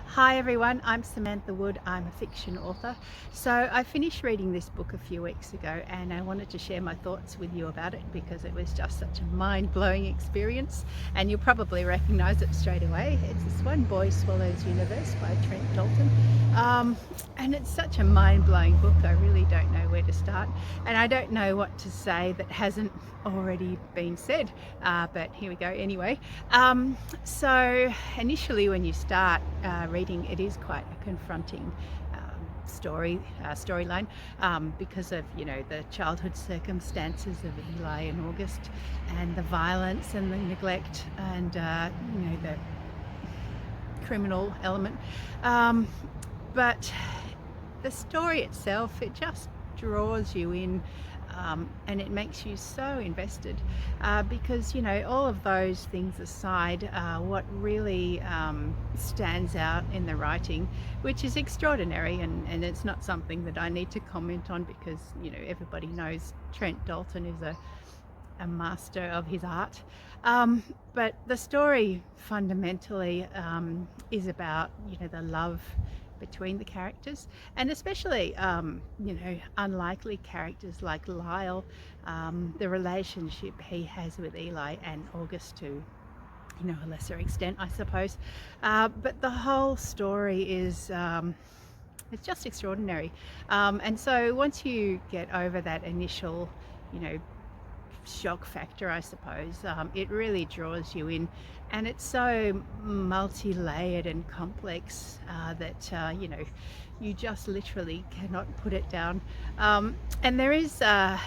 Hi everyone, I'm Samantha Wood. I'm a fiction author. So I finished reading this book a few weeks ago and I wanted to share my thoughts with you about it because it was just such a mind-blowing experience, and you'll probably recognize it straight away. It's this one, Boy Swallows Universe by Trent Dalton. And it's such a mind-blowing book. I really don't know where to start, and I don't know what to say that hasn't already been said, but here we go anyway. So initially when you start reading, it is quite a confronting storyline, because of the childhood circumstances of Eli and August, and the violence and the neglect, and the criminal element, but the story itself, it just draws you in, and it makes you so invested, because all of those things aside, what really stands out in the writing, which is extraordinary, and it's not something that I need to comment on because everybody knows Trent Dalton is a master of his art, but the story fundamentally is about the love between the characters, and especially unlikely characters like Lyle, the relationship he has with Eli, and August to a lesser extent, I suppose, but the whole story is it's just extraordinary, and so once you get over that initial shock factor, I suppose, it really draws you in, and it's so multi-layered and complex that you just literally cannot put it down. And there is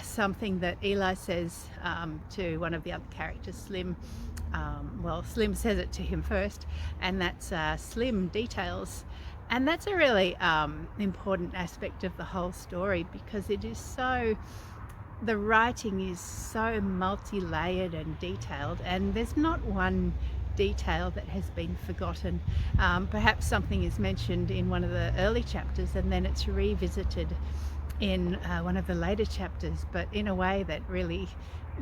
something that Eli says to one of the other characters, Slim. Well, Slim says it to him first, and that's Slim details. And that's a really important aspect of the whole story, because it is so, the writing is so multi-layered and detailed, and there's not one detail that has been forgotten. Perhaps something is mentioned in one of the early chapters and then it's revisited in one of the later chapters, but in a way that really,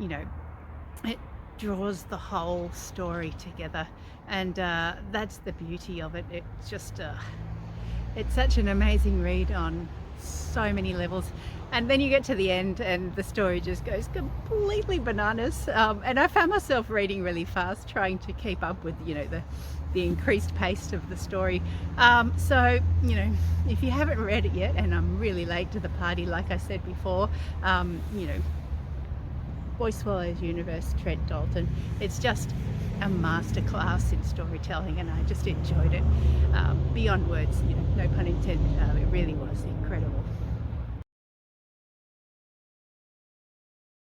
it draws the whole story together, and that's the beauty of it. It's just it's such an amazing read on so many levels, and then you get to the end and the story just goes completely bananas, and I found myself reading really fast, trying to keep up with the increased pace of the story. So if you haven't read it yet, and I'm really late to the party like I said before, Boy Swallows Universe, Trent Dalton, it's just a masterclass in storytelling, and I just enjoyed it beyond words, no pun intended. It really was incredible.